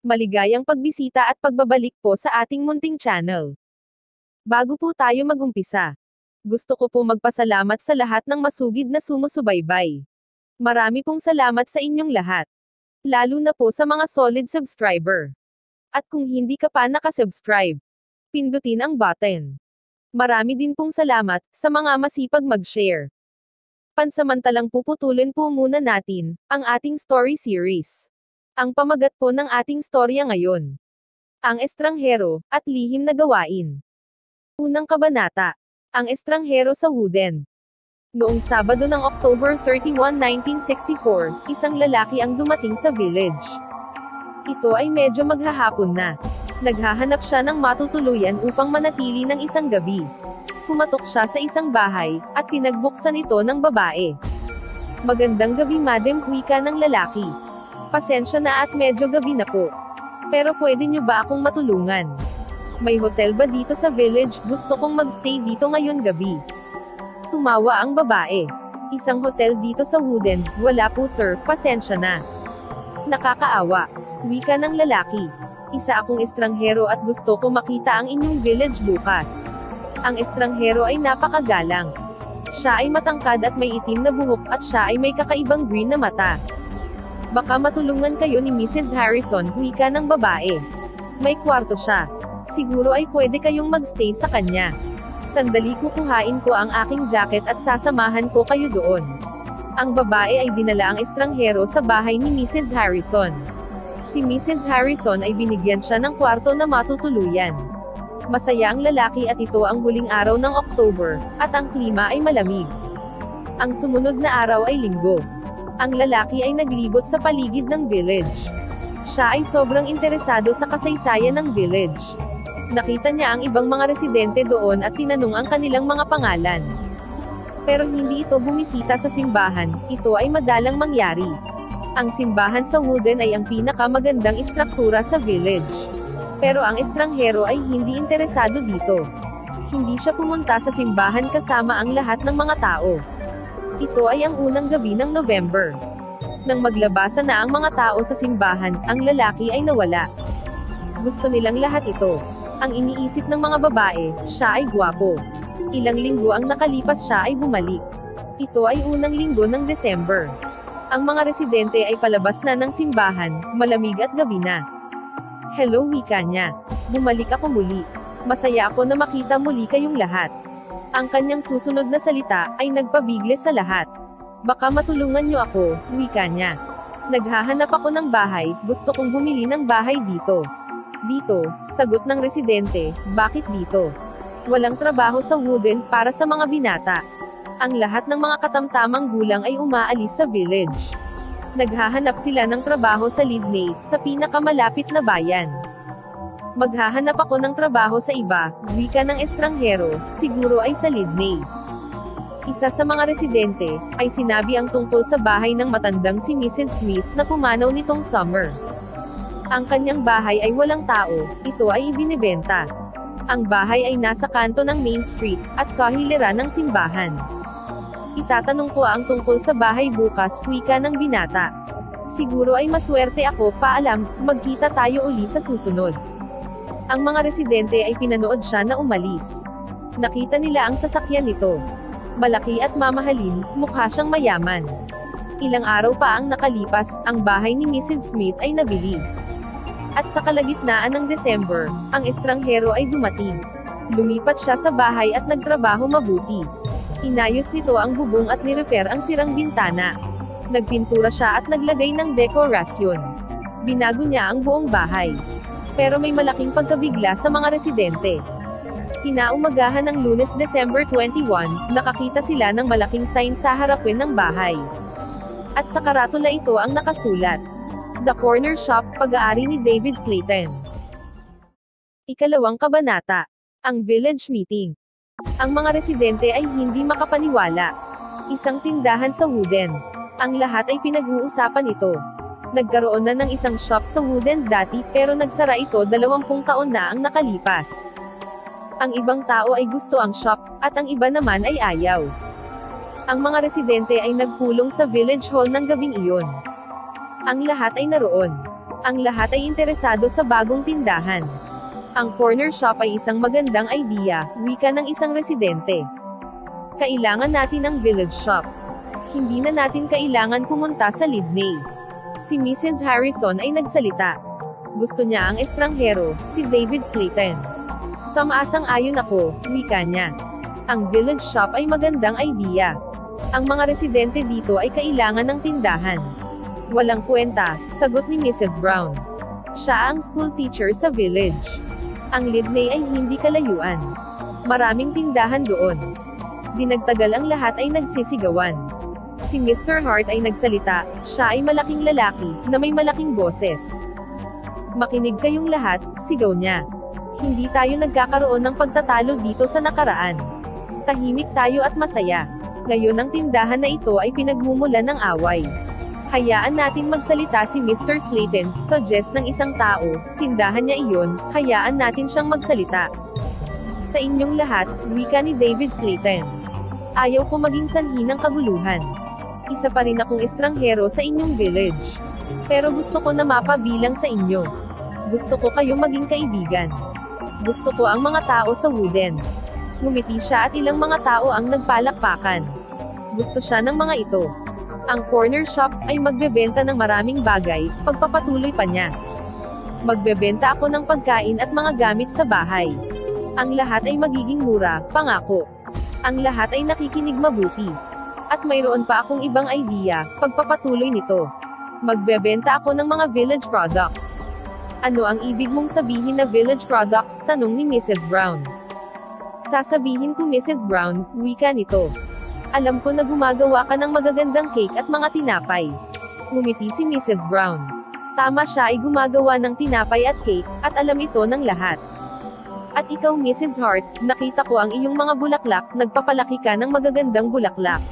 Maligayang pagbisita at pagbabalik po sa ating munting channel. Bago po tayo magumpisa, gusto ko po magpasalamat sa lahat ng masugid na sumusubaybay. Marami pong salamat sa inyong lahat. Lalo na po sa mga solid subscriber. At kung hindi ka pa nakasubscribe, pindutin ang button. Marami din pong salamat sa mga masipag mag-share. Pansamantalang puputulin po muna natin ang ating story series. Ang pamagat po ng ating storya ngayon, ang estranghero at lihim na gawain. Unang kabanata, ang estranghero sa Wooden. Noong Sabado ng October 31, 1964, isang lalaki ang dumating sa village. Ito ay medyo maghahapon na. Naghahanap siya ng matutuluyan upang manatili ng isang gabi. Pumatok siya sa isang bahay, at pinagbuksan ito ng babae. "Magandang gabi madam," wika ng lalaki. "Pasensya na at medyo gabi na po. Pero pwede niyo ba akong matulungan? May hotel ba dito sa village? Gusto kong magstay dito ngayon gabi." Tumawa ang babae. "Isang hotel dito sa Wooden? Wala po sir, pasensya na." "Nakakaawa," wika ng lalaki. "Isa akong estranghero at gusto ko makita ang inyong village bukas." Ang estranghero ay napakagalang. Siya ay matangkad at may itim na buhok at siya ay may kakaibang green na mata. "Baka matulungan kayo ni Mrs. Harrison," wika ng babae. "May kwarto siya. Siguro ay pwede kayong magstay sa kanya. Sandali kukuhain ko ang aking jacket at sasamahan ko kayo doon." Ang babae ay dinala ang estranghero sa bahay ni Mrs. Harrison. Si Mrs. Harrison ay binigyan siya ng kwarto na matutuluyan. Masaya ang lalaki at ito ang huling araw ng October, at ang klima ay malamig. Ang sumunod na araw ay Linggo. Ang lalaki ay naglibot sa paligid ng village. Siya ay sobrang interesado sa kasaysayan ng village. Nakita niya ang ibang mga residente doon at tinanong ang kanilang mga pangalan. Pero hindi ito bumisita sa simbahan, ito ay madalang mangyari. Ang simbahan sa Wooden ay ang pinakamagandang istruktura sa village. Pero ang estranghero ay hindi interesado dito. Hindi siya pumunta sa simbahan kasama ang lahat ng mga tao. Ito ay ang unang gabi ng November. Nang maglabasan na ang mga tao sa simbahan, ang lalaki ay nawala. Gusto nilang lahat ito. Ang iniisip ng mga babae, siya ay gwapo. Ilang linggo ang nakalipas siya ay bumalik. Ito ay unang linggo ng December. Ang mga residente ay palabas na ng simbahan, malamig at gabi na. "Hello," wika niya. "Bumalik ako muli. Masaya ako na makita muli kayong lahat." Ang kanyang susunod na salita ay nagpabigla sa lahat. "Baka matulungan niyo ako," wika niya. "Naghahanap ako ng bahay, gusto kong bumili ng bahay dito." "Dito," sagot ng residente. "Bakit dito?" "Walang trabaho sa Wooden para sa mga binata. Ang lahat ng mga katamtamang gulang ay umaalis sa village. Naghahanap sila ng trabaho sa Lydney, sa pinakamalapit na bayan." "Maghahanap ako ng trabaho sa iba," wika ng estranghero, "siguro ay sa Lydney." Isa sa mga residente ay sinabi ang tungkol sa bahay ng matandang si Mrs. Smith na pumanaw nitong summer. Ang kanyang bahay ay walang tao, ito ay ibinebenta. Ang bahay ay nasa kanto ng Main Street, at kahiliran ng simbahan. "Itatanong ko ang tungkol sa bahay bukas," wika ng binata. "Siguro ay maswerte ako, paalam, magkita tayo uli sa susunod." Ang mga residente ay pinanood siya na umalis. Nakita nila ang sasakyan nito. Malaki at mamahalin, mukha siyang mayaman. Ilang araw pa ang nakalipas, ang bahay ni Mrs. Smith ay nabili. At sa kalagitnaan ng December, ang estranghero ay dumating. Lumipat siya sa bahay at nagtrabaho mabuti. Inayos nito ang bubong at nirepair ang sirang bintana. Nagpintura siya at naglagay ng dekorasyon. Binago niya ang buong bahay. Pero may malaking pagkabigla sa mga residente. Kinaumagahan ng Lunes, December 21, nakakita sila ng malaking sign sa harapin ng bahay. At sa karatula ito ang nakasulat, "The Corner Shop, pag-aari ni David Slayton." Ikalawang kabanata, ang village meeting. Ang mga residente ay hindi makapaniwala. Isang tindahan sa Wooden. Ang lahat ay pinag-uusapan ito. Nagkaroon na ng isang shop sa Wooden dati, pero nagsara ito 20 taon na ang nakalipas. Ang ibang tao ay gusto ang shop, at ang iba naman ay ayaw. Ang mga residente ay nagpulong sa village hall ng gabing iyon. Ang lahat ay naroon. Ang lahat ay interesado sa bagong tindahan. Ang corner shop ay isang magandang idea, wika ng isang residente. Kailangan natin ang village shop. Hindi na natin kailangan pumunta sa Lydney. Si Mrs. Harrison ay nagsalita. Gusto niya ang estranghero, si David Slayton. Sumasang-ayon ako, wika niya. Ang village shop ay magandang idea. Ang mga residente dito ay kailangan ng tindahan. Walang kwenta, sagot ni Mrs. Brown. Siya ang school teacher sa village. Ang Lydney ay hindi kalayuan. Maraming tindahan doon. Dinagtagal ang lahat ay nagsisigawan. Si Mr. Hart ay nagsalita, siya ay malaking lalaki, na may malaking boses. Makinig kayong lahat, sigaw niya. Hindi tayo nagkakaroon ng pagtatalo dito sa nakaraan. Tahimik tayo at masaya. Ngayon ang tindahan na ito ay pinagmumulan ng away. Hayaan natin magsalita si Mr. Slayton, suggest ng isang tao, tindahan niya iyon, hayaan natin siyang magsalita. Sa inyong lahat, wika ni David Slayton. Ayaw ko maging sanhi ng kaguluhan. Isa pa rin akong estranghero sa inyong village. Pero gusto ko na mapabilang sa inyo. Gusto ko kayong maging kaibigan. Gusto ko ang mga tao sa wooden. Ngumiti siya at ilang mga tao ang nagpalakpakan. Gusto siya ng mga ito. Ang corner shop ay magbebenta ng maraming bagay, pagpapatuloy pa niya. Magbebenta ako ng pagkain at mga gamit sa bahay. Ang lahat ay magiging mura, pangako. Ang lahat ay nakikinig mabuti. At mayroon pa akong ibang idea, pagpapatuloy nito. Magbebenta ako ng mga village products. Ano ang ibig mong sabihin na village products? Tanong ni Mrs. Brown. Sasabihin ko Mrs. Brown, wika nito. Alam ko na gumagawa ka ng magagandang cake at mga tinapay. Ngumiti si Mrs. Brown. Tama, siya ay gumagawa ng tinapay at cake, at alam ito ng lahat. At ikaw Mrs. Hart, nakita ko ang iyong mga bulaklak, nagpapalaki ka ng magagandang bulaklak.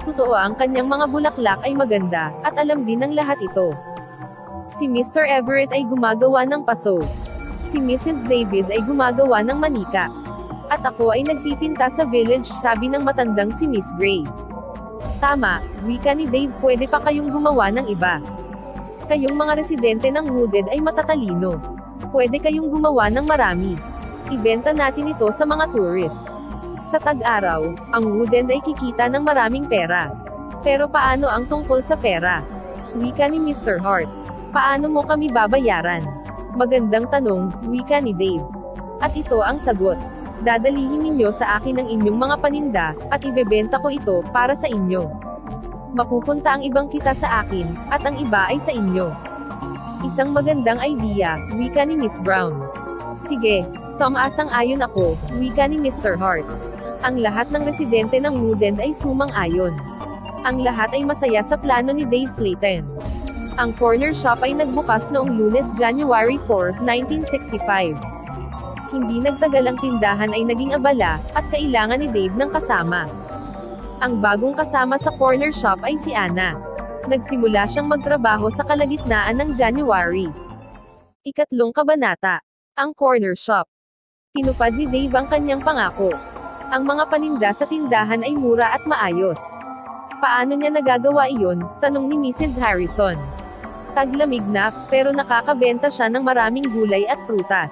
Totoo, ang kanyang mga bulaklak ay maganda, at alam din ng lahat ito. Si Mr. Everett ay gumagawa ng paso. Si Mrs. Davies ay gumagawa ng manika. At ako ay nagpipinta sa village, sabi ng matandang si Miss Gray. Tama, wika ni Dave, pwede pa kayong gumawa ng iba. Kayong mga residente ng Wooded ay matatalino. Pwede kayong gumawa ng marami. Ibenta natin ito sa mga tourist. Sa tag-araw, ang Wooded ay kikita ng maraming pera. Pero paano ang tungkol sa pera? Wika ni Mr. Hart. Paano mo kami babayaran? Magandang tanong, wika ni Dave. At ito ang sagot. Dadalihin ninyo sa akin ang inyong mga paninda, at ibebenta ko ito, para sa inyo. Mapupunta ang ibang kita sa akin, at ang iba ay sa inyo. Isang magandang idea, wika ni Miss Brown. Sige, sumasang-ayon ako, wika ni Mr. Hart. Ang lahat ng residente ng Woodend ay sumang-ayon. Ang lahat ay masaya sa plano ni Dave Slayton. Ang corner shop ay nagbukas noong Lunes, January 4, 1965. Hindi nagtagal ang tindahan ay naging abala, at kailangan ni Dave ng kasama. Ang bagong kasama sa corner shop ay si Anna. Nagsimula siyang magtrabaho sa kalagitnaan ng January. Ikatlong kabanata. Ang corner shop. Tinupad ni Dave ang kanyang pangako. Ang mga paninda sa tindahan ay mura at maayos. Paano niya nagagawa iyon? Tanong ni Mrs. Harrison. Taglamig na, pero nakakabenta siya ng maraming gulay at prutas.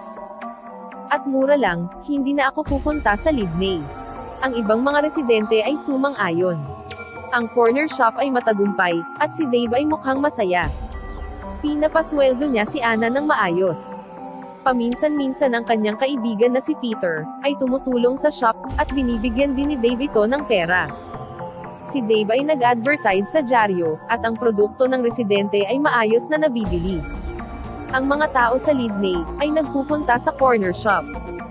At mura lang, hindi na ako pupunta sa Lydney. Ang ibang mga residente ay sumang-ayon. Ang corner shop ay matagumpay, at si Dave ay mukhang masaya. Pinapasweldo niya si Anna ng maayos. Paminsan-minsan ang kanyang kaibigan na si Peter, ay tumutulong sa shop, at binibigyan din ni Dave ito ng pera. Si Dave ay nag-advertise sa dyaryo, at ang produkto ng residente ay maayos na nabibili. Ang mga tao sa Lydney, ay nagpupunta sa corner shop.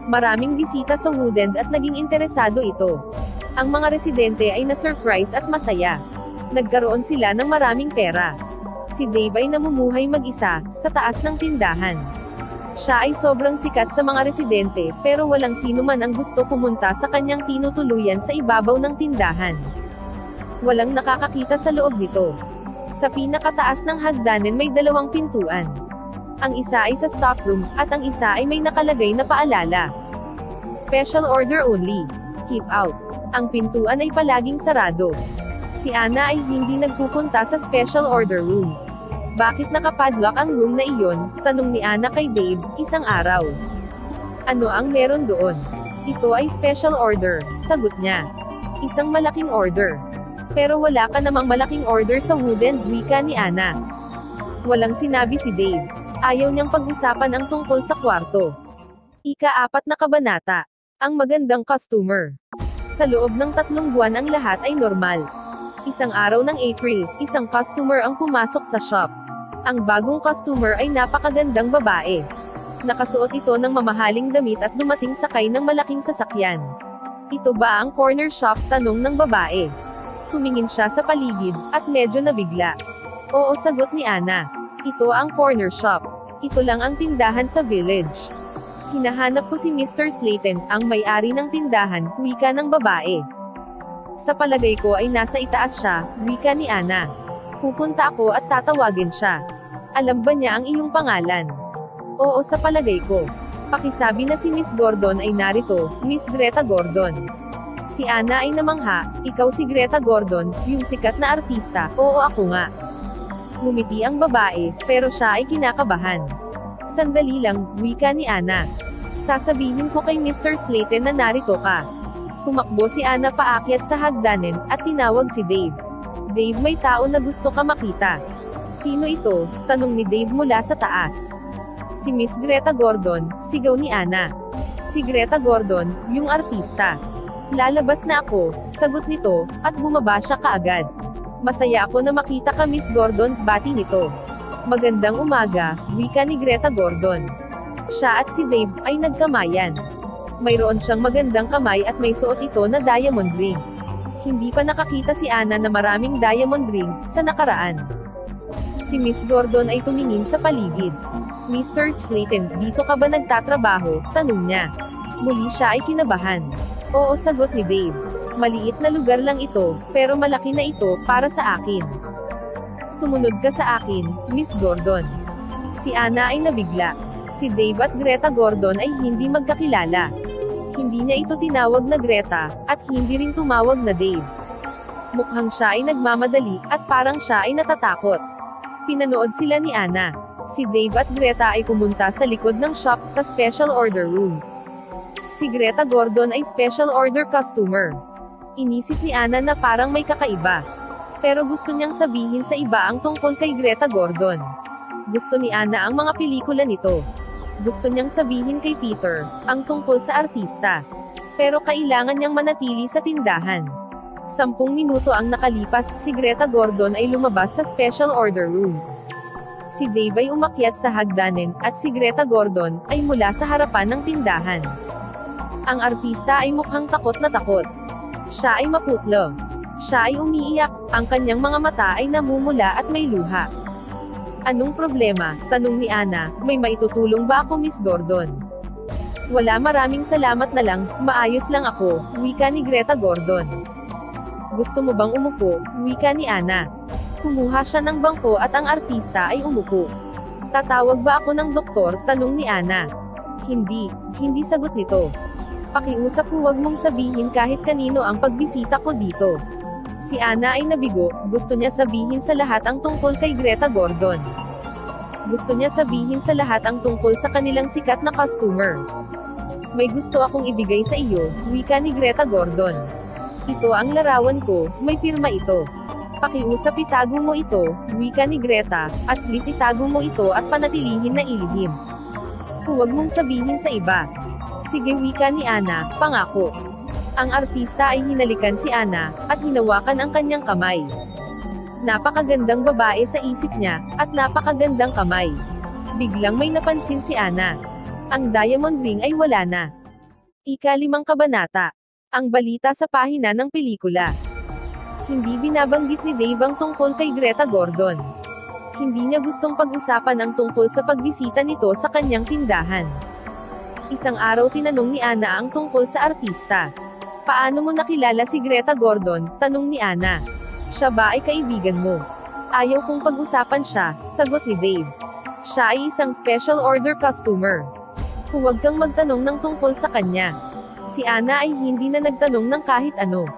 Maraming bisita sa Woodend at naging interesado ito. Ang mga residente ay na-surprise at masaya. Nagkaroon sila ng maraming pera. Si Dave ay namumuhay mag-isa, sa taas ng tindahan. Siya ay sobrang sikat sa mga residente, pero walang sino man ang gusto pumunta sa kanyang tinutuluyan sa ibabaw ng tindahan. Walang nakakakita sa loob nito. Sa pinakataas ng hagdanan may dalawang pintuan. Ang isa ay sa stockroom, at ang isa ay may nakalagay na paalala. Special order only. Keep out. Ang pintuan ay palaging sarado. Si Anna ay hindi nagpupunta sa special order room. Bakit nakapadlock ang room na iyon? Tanong ni Ana kay Dave, isang araw. Ano ang meron doon? Ito ay special order, sagot niya. Isang malaking order. Pero wala ka namang malaking order sa wooden, wika ni Ana. Walang sinabi si Dave. Ayaw niyang pag-usapan ang tungkol sa kwarto. Ika-4 na kabanata. Ang magandang customer. Sa loob ng 3 buwan ang lahat ay normal. Isang araw ng April, isang customer ang pumasok sa shop. Ang bagong customer ay napakagandang babae. Nakasuot ito ng mamahaling damit at dumating sakay ng malaking sasakyan. Ito ba ang corner shop? Tanong ng babae. Tumingin siya sa paligid, at medyo nabigla. Oo, sagot ni Ana. Ito ang corner shop. Ito lang ang tindahan sa village. Hinahanap ko si Mr. Slayton, ang may-ari ng tindahan, wika ng babae. Sa palagay ko ay nasa itaas siya, wika ni Ana. Pupunta ako at tatawagin siya. Alam ba niya ang iyong pangalan? Oo, sa palagay ko. Pakisabi na si Miss Gordon ay narito, Miss Greta Gordon. Si Ana ay namangha, ikaw si Greta Gordon, yung sikat na artista, oo ako nga. Ngumiti ang babae, pero siya ay kinakabahan. Sandali lang, wika ni Ana. Sasabihin ko kay Mr. Slayton na narito ka. Tumakbo si Ana paakyat sa hagdanan, at tinawag si Dave. Dave, may tao na gusto ka makita. Sino ito? Tanong ni Dave mula sa taas. Si Miss Greta Gordon, sigaw ni Ana. Si Greta Gordon, yung artista. Lalabas na ako, sagot nito, at bumaba siya kaagad. Masaya ako na makita ka Miss Gordon, bati nito. Magandang umaga, wika ni Greta Gordon. Siya at si Dave ay nagkamayan. Mayroon siyang magandang kamay at may suot ito na diamond ring. Hindi pa nakakita si Ana na maraming diamond ring sa nakaraan. Si Miss Gordon ay tumingin sa paligid. Mr. Slayton, dito ka ba nagtatrabaho? Tanong niya. Muli siya ay kinabahan. Oo, sagot ni Dave. Maliit na lugar lang ito, pero malaki na ito para sa akin. Sumunod ka sa akin, Miss Gordon. Si Ana ay nabigla. Si Dave at Greta Gordon ay hindi magkakilala. Hindi niya ito tinawag na Greta, at hindi rin tumawag na Dave. Mukhang siya ay nagmamadali, at parang siya ay natatakot. Pinanood sila ni Ana. Si Dave at Greta ay pumunta sa likod ng shop sa special order room. Si Greta Gordon ay special order customer. Inisip ni Ana na parang may kakaiba. Pero gusto niyang sabihin sa iba ang tungkol kay Greta Gordon. Gusto ni Ana ang mga pelikula nito. Gusto niyang sabihin kay Peter ang tungkol sa artista. Pero kailangan niyang manatili sa tindahan. 10 minuto ang nakalipas, si Greta Gordon ay lumabas sa special order room. Si Dave ay umakyat sa hagdanan, at si Greta Gordon ay mula sa harapan ng tindahan. Ang artista ay mukhang takot na takot. Siya ay maputlo. Siya ay umiiyak, ang kanyang mga mata ay namumula at may luha. Anong problema? Tanong ni Ana, may maitutulong ba ako Miss Gordon? Wala, maraming salamat na lang, maayos lang ako, wika ni Greta Gordon. Gusto mo bang umupo? Wika ni Ana. Kumuha siya ng bangko at ang artista ay umupo. Tatawag ba ako ng doktor? Tanong ni Ana. Hindi sagot nito. Pakiusap, huwag mong sabihin kahit kanino ang pagbisita ko dito. Si Ana ay nabigo, gusto niya sabihin sa lahat ang tungkol kay Greta Gordon. Gusto niya sabihin sa lahat ang tungkol sa kanilang sikat na customer. May gusto akong ibigay sa iyo, wika ni Greta Gordon. Ito ang larawan ko, may pirma ito. Pakiusap, itago mo ito, wika ni Greta, at please itago mo ito at panatilihin na ilihim. Huwag mong sabihin sa iba. Sige, wika ni Ana, pangako. Ang artista ay hinalikan si Ana, at hinawakan ang kanyang kamay. Napakagandang babae sa isip niya, at napakagandang kamay. Biglang may napansin si Ana. Ang diamond ring ay wala na. Ika-5 kabanata. Ang balita sa pahina ng pelikula. Hindi binabanggit ni Dave ang tungkol kay Greta Gordon. Hindi niya gustong pag-usapan ang tungkol sa pagbisita nito sa kanyang tindahan. Isang araw tinanong ni Ana ang tungkol sa artista. Paano mo nakilala si Greta Gordon? Tanong ni Ana. Siya ba ay kaibigan mo? Ayaw kong pag-usapan siya, sagot ni Dave. Siya ay isang special order customer. Huwag kang magtanong ng tungkol sa kanya. Si Ana ay hindi na nagtanong ng kahit ano.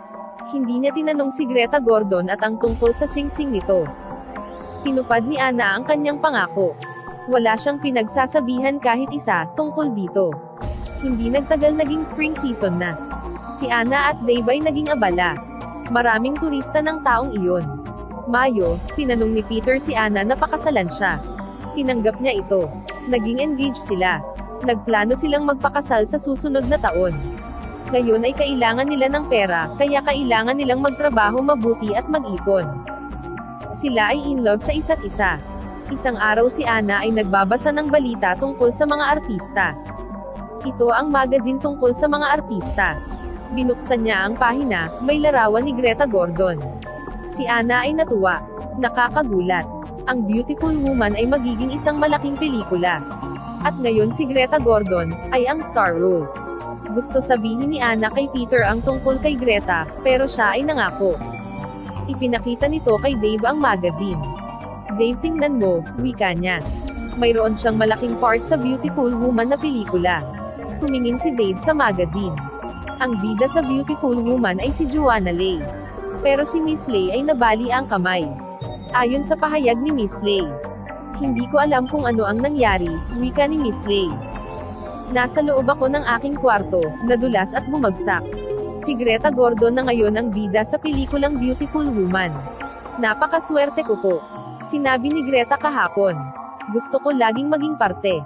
Hindi niya tinanong si Greta Gordon at ang tungkol sa singsing nito. Tinupad ni Anna ang kanyang pangako. Wala siyang pinagsasabihan kahit isa tungkol dito. Hindi nagtagal naging spring season na. Si Anna at Dave ay naging abala. Maraming turista ng taong iyon. Mayo, tinanong ni Peter si Anna na pakasalan siya. Tinanggap niya ito. Naging engaged sila. Nagplano silang magpakasal sa susunod na taon. Ngayon ay kailangan nila ng pera, kaya kailangan nilang magtrabaho mabuti at mag-ipon. Sila ay in love sa isa't isa. Isang araw si Anna ay nagbabasa ng balita tungkol sa mga artista. Ito ang magazine tungkol sa mga artista. Binuksan niya ang pahina, may larawan ni Greta Gordon. Si Anna ay natuwa. Nakakagulat. Ang Beautiful Woman ay magiging isang malaking pelikula. At ngayon si Greta Gordon, ay ang star role. Gusto sabihin ni Anna kay Peter ang tungkol kay Greta, pero siya ay nangako. Ipinakita nito kay Dave ang magazine. Dave, tingnan mo, wika niya. Mayroon siyang malaking part sa Beautiful Woman na pelikula. Tumingin si Dave sa magazine. Ang bida sa Beautiful Woman ay si Joanna Leigh. Pero si Miss Leigh ay nabali ang kamay. Ayon sa pahayag ni Miss Leigh. Hindi ko alam kung ano ang nangyari, wika ni Miss Leigh. Nasa loob ako ng aking kwarto, nadulas at bumagsak. Si Greta Gordon na ngayon ang bida sa pelikulang Beautiful Woman. Napakaswerte ko po. Sinabi ni Greta kahapon. Gusto ko laging maging parte.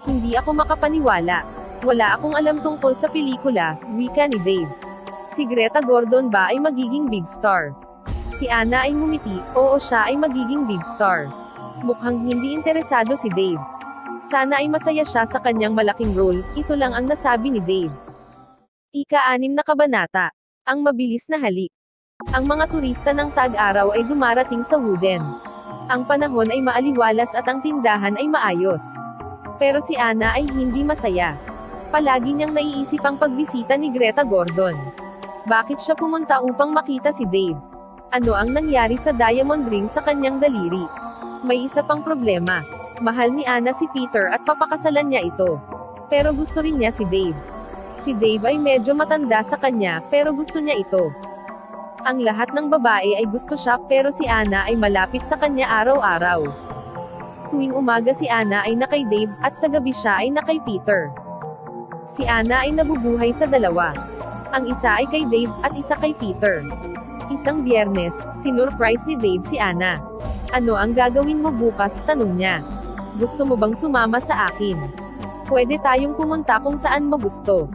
Hindi ako makapaniwala. Wala akong alam tungkol sa pelikula, wika ni Dave. Si Greta Gordon ba ay magiging big star? Si Anna ay ngumiti, oo siya ay magiging big star. Mukhang hindi interesado si Dave. Sana ay masaya siya sa kanyang malaking role, ito lang ang nasabi ni Dave. Ika-6 na kabanata. Ang mabilis na halik. Ang mga turista ng tag-araw ay dumarating sa Wooden. Ang panahon ay maaliwalas at ang tindahan ay maayos. Pero si Anna ay hindi masaya. Palagi niyang naiisip ang pagbisita ni Greta Gordon. Bakit siya pumunta upang makita si Dave? Ano ang nangyari sa diamond ring sa kanyang daliri? May isa pang problema. Mahal ni Anna si Peter at papakasalan niya ito. Pero gusto rin niya si Dave. Si Dave ay medyo matanda sa kanya, pero gusto niya ito. Ang lahat ng babae ay gusto siya, pero si Anna ay malapit sa kanya araw-araw. Tuwing umaga si Anna ay na kay Dave, at sa gabi siya ay na kay Peter. Si Anna ay nabubuhay sa dalawa. Ang isa ay kay Dave, at isa kay Peter. Isang Biyernes, sinurprise ni Dave si Anna. Ano ang gagawin mo bukas? Tanong niya. Gusto mo bang sumama sa akin? Pwede tayong pumunta kung saan mo gusto.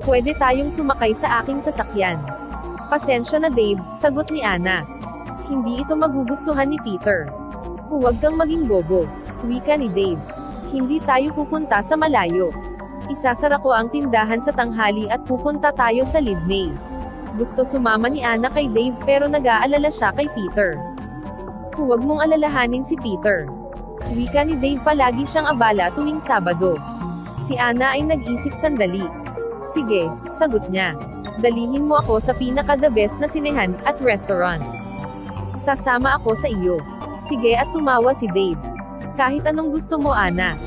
Pwede tayong sumakay sa aking sasakyan. Pasensya na Dave, sagot ni Anna. Hindi ito magugustuhan ni Peter. Huwag kang maging bobo, wika ni Dave. Hindi tayo pupunta sa malayo. Isasara ko ang tindahan sa tanghali at pupunta tayo sa Lidney. Gusto sumama ni Anna kay Dave pero nag-aalala siya kay Peter. Huwag mong alalahanin si Peter. Wika ni Dave, palagi siyang abala tuwing Sabado. Si Anna ay nag-isip sandali. Sige, sagot niya. Dalhin mo ako sa pinaka-the best na sinehan at restaurant. Sasama ako sa iyo. Sige, at tumawa si Dave. Kahit anong gusto mo, Anna.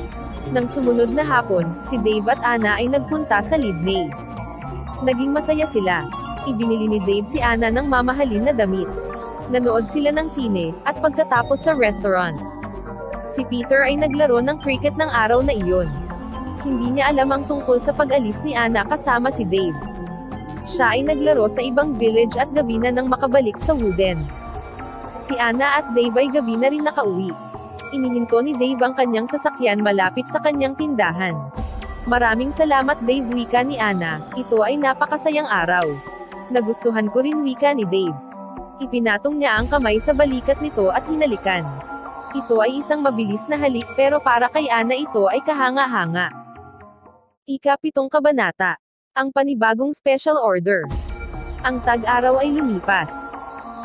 Nang sumunod na hapon, si Dave at Anna ay nagpunta sa Lidney. Naging masaya sila. Ibinili ni Dave si Anna ng mamahalin na damit. Nanood sila ng sine, at pagkatapos sa restaurant. Si Peter ay naglaro ng cricket ng araw na iyon. Hindi niya alam ang tungkol sa pag-alis ni Anna kasama si Dave. Siya ay naglaro sa ibang village at gabi na nang makabalik sa Wooden. Si Anna at Dave ay gabi na rin nakauwi. Inihinto ni Dave ang kanyang sasakyan malapit sa kanyang tindahan. Maraming salamat Dave, wika ni Anna, ito ay napakasayang araw. Nagustuhan ko rin, wika ni Dave. Ipinatong niya ang kamay sa balikat nito at hinalikan. Ito ay isang mabilis na halik pero para kay Anna ito ay kahanga-hanga. Ika-7 kabanata. Ang panibagong special order. Ang tag-araw ay lumipas.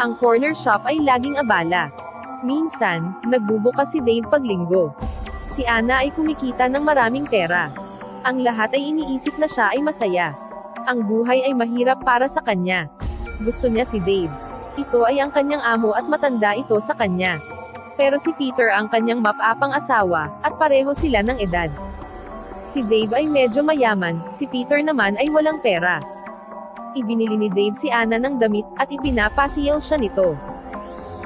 Ang corner shop ay laging abala. Minsan, nagbubukas si Dave pag linggo. Si Anna ay kumikita ng maraming pera. Ang lahat ay iniisip na siya ay masaya. Ang buhay ay mahirap para sa kanya. Gusto niya si Dave. Ito ay ang kanyang amo at matanda ito sa kanya. Pero si Peter ang kanyang mapapang asawa, at pareho sila ng edad. Si Dave ay medyo mayaman, si Peter naman ay walang pera. Ibinili ni Dave si Anna ng damit, at ipinapasiel siya nito.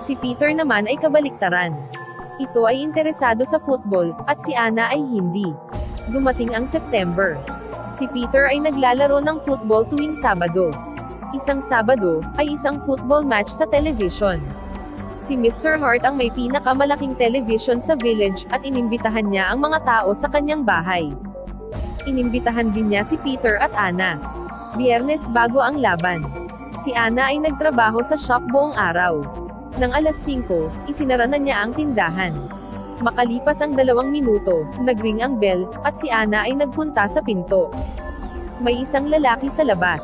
Si Peter naman ay kabaliktaran. Ito ay interesado sa football, at si Ana ay hindi. Dumating ang September. Si Peter ay naglalaro ng football tuwing Sabado. Isang Sabado, ay isang football match sa television. Si Mr. Hart ang may pinakamalaking television sa village, at inimbitahan niya ang mga tao sa kanyang bahay. Inimbitahan din niya si Peter at Ana. Biyernes bago ang laban. Si Ana ay nagtrabaho sa shop buong araw. Nang alas 5, isinara na niya ang tindahan. Makalipas ang 2 minuto, nagring ang bell, at si Ana ay nagpunta sa pinto. May isang lalaki sa labas.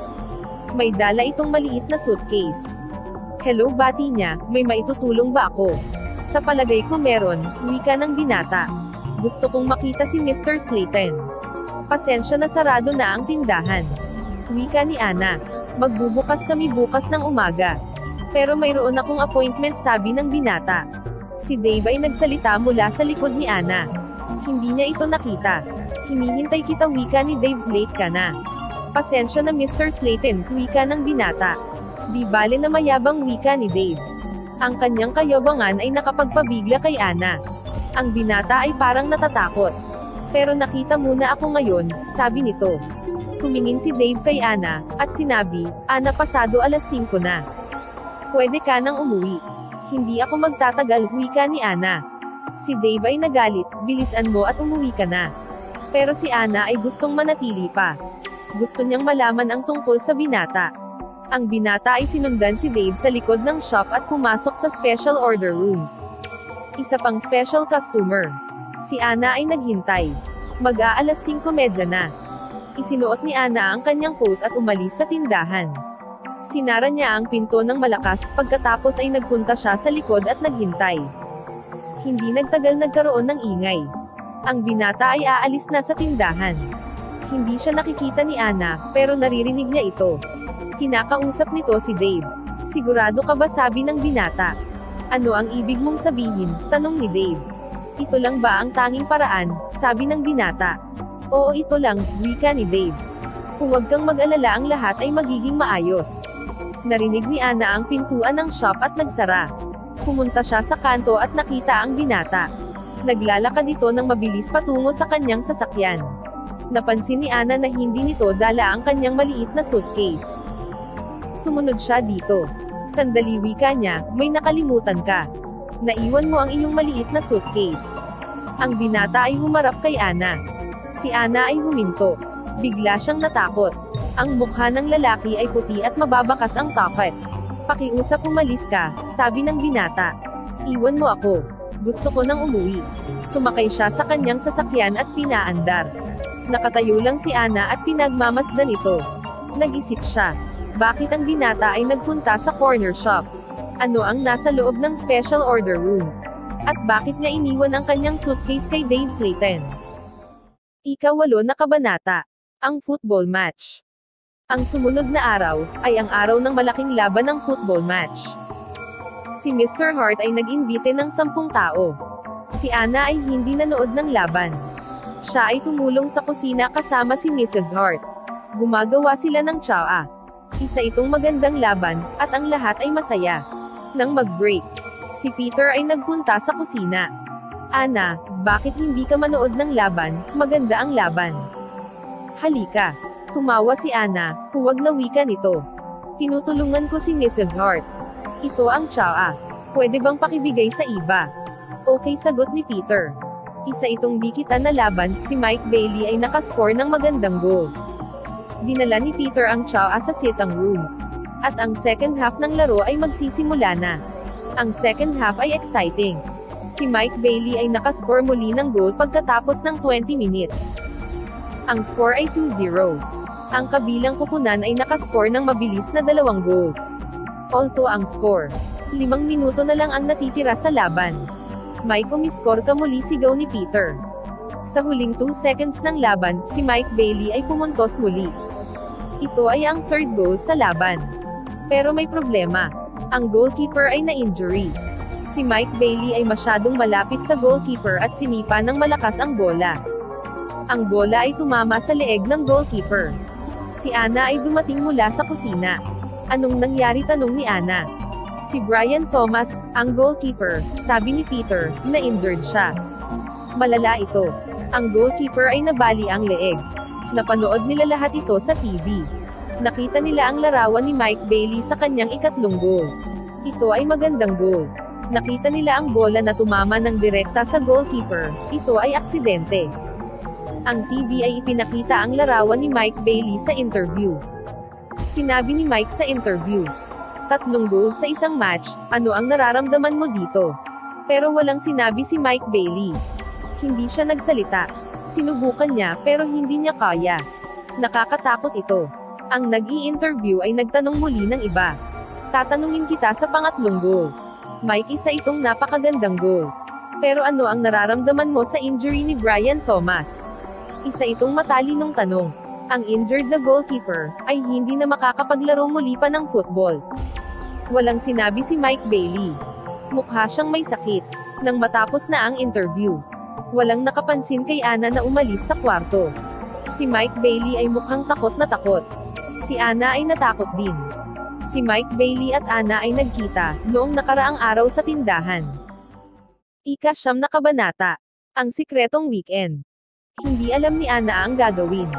May dala itong maliit na suitcase. Hello, bati niya, may maitutulong ba ako? Sa palagay ko meron, wika ng binata. Gusto kong makita si Mr. Slayton. Pasensya na, sarado na ang tindahan. Wika ni Ana. Magbubukas kami bukas ng umaga. Pero mayroon akong appointment, sabi ng binata. Si Dave ay nagsalita mula sa likod ni Ana. Hindi niya ito nakita. Hinihintay kita, wika ni Dave, late ka na. Pasensya na Mr. Slayton, wika ng binata. Di bale na mayabang, wika ni Dave. Ang kanyang kayabangan ay nakapagpabigla kay Ana. Ang binata ay parang natatakot. Pero nakita muna ako ngayon, sabi nito. Tumingin si Dave kay Ana, at sinabi, Ana, pasado alas 5 na. Pwede ka nang umuwi. Hindi ako magtatagal, wika ni Ana. Si Dave ay nagalit, bilisan mo at umuwi ka na. Pero si Ana ay gustong manatili pa. Gusto niyang malaman ang tungkol sa binata. Ang binata ay sinundan si Dave sa likod ng shop at pumasok sa special order room. Isa pang special customer. Si Ana ay naghintay. Mag-aalas 5:30 na. Isinuot ni Ana ang kanyang coat at umalis sa tindahan. Sinara niya ang pinto ng malakas, pagkatapos ay nagpunta siya sa likod at naghintay. Hindi nagtagal nagkaroon ng ingay. Ang binata ay aalis na sa tindahan. Hindi siya nakikita ni Ana, pero naririnig niya ito. Kinakausap nito si Dave. Sigurado ka ba, sabi ng binata. Ano ang ibig mong sabihin, tanong ni Dave. Ito lang ba ang tanging paraan, sabi ng binata. Oo, ito lang, wika ni Dave. Huwag kang mag-alala, ang lahat ay magiging maayos. Narinig ni Ana ang pintuan ng shop at nagsara. Pumunta siya sa kanto at nakita ang binata. Naglalakad ito ng mabilis patungo sa kanyang sasakyan. Napansin ni Ana na hindi nito dala ang kanyang maliit na suitcase. Sumunod siya dito. Sandali, wika niya, may nakalimutan ka. Naiwan mo ang iyong maliit na suitcase. Ang binata ay humarap kay Ana. Si Ana ay huminto. Bigla siyang natakot. Ang mukha ng lalaki ay puti at mababakas ang takot. Pakiusap, umalis ka, sabi ng binata. Iwan mo ako. Gusto ko nang umuwi. Sumakay siya sa kanyang sasakyan at pinaandar. Nakatayo lang si Ana at pinagmamasdan ito. Nag-isip siya. Bakit ang binata ay nagpunta sa corner shop? Ano ang nasa loob ng special order room? At bakit niya iniwan ang kanyang suitcase kay Dave Slayton? Ika-8 na kabanata. Ang football match. Ang sumunod na araw, ay ang araw ng malaking laban ng football match. Si Mr. Hart ay nag-imbite ng 10 tao. Si Ana ay hindi nanood ng laban. Siya ay tumulong sa kusina kasama si Mrs. Hart. Gumagawa sila ng tsaa. Isa itong magandang laban, at ang lahat ay masaya. Nang mag-break, si Peter ay nagpunta sa kusina. Ana, bakit hindi ka manood ng laban? Maganda ang laban. Halika. Tumawa si Ana, huwag na wika nito. Tinutulungan ko si Mrs. Hart. Ito ang tsaa. Pwede bang pakibigay sa iba? Okay, sagot ni Peter. Isa itong dikitan na laban, si Mike Bailey ay nakascore ng magandang goal. Dinala ni Peter ang tsaa sa sitting room. At ang second half ng laro ay magsisimula na. Ang second half ay exciting. Si Mike Bailey ay nakascore muli ng goal pagkatapos ng 20 minutes. Ang score ay 2-0. Ang kabilang kupunan ay nakascore ng mabilis na 2 goals. Although ang score, 5 minuto na lang ang natitira sa laban. Mike, umiskor ka muli, sigaw ni Peter. Sa huling 2 seconds ng laban, si Mike Bailey ay pumuntos muli. Ito ay ang 3rd goal sa laban. Pero may problema. Ang goalkeeper ay na-injury. Si Mike Bailey ay masyadong malapit sa goalkeeper at sinipa ng malakas ang bola. Ang bola ay tumama sa leeg ng goalkeeper. Si Ana ay dumating mula sa kusina. Anong nangyari, tanong ni Ana. Si Brian Thomas, ang goalkeeper, sabi ni Peter, na injured siya. Malala ito. Ang goalkeeper ay nabali ang leeg. Napanood nila lahat ito sa TV. Nakita nila ang larawan ni Mike Bailey sa kanyang ikatlong goal. Ito ay magandang goal. Nakita nila ang bola na tumama ng direkta sa goalkeeper. Ito ay aksidente. Ang TV ay ipinakita ang larawan ni Mike Bailey sa interview. Sinabi ni Mike sa interview, 3 goals sa isang match, ano ang nararamdaman mo dito? Pero walang sinabi si Mike Bailey. Hindi siya nagsalita. Sinubukan niya pero hindi niya kaya. Nakakatakot ito. Ang nag-i-interview ay nagtanong muli ng iba. Tatanungin kita sa pangatlong goal. Mike, isa itong napakagandang goal. Pero ano ang nararamdaman mo sa injury ni Brian Thomas? Isa itong matalinong tanong. Ang injured na goalkeeper ay hindi na makakapaglaro muli pa ng football. Walang sinabi si Mike Bailey. Mukha siyang may sakit. Nang matapos na ang interview, walang nakapansin kay Anna na umalis sa kwarto. Si Mike Bailey ay mukhang takot na takot. Si Anna ay natakot din. Si Mike Bailey at Anna ay nagkita noong nakaraang araw sa tindahan. Ika-9 na kabanata. Ang sikretong weekend. Hindi alam ni Anna ang gagawin.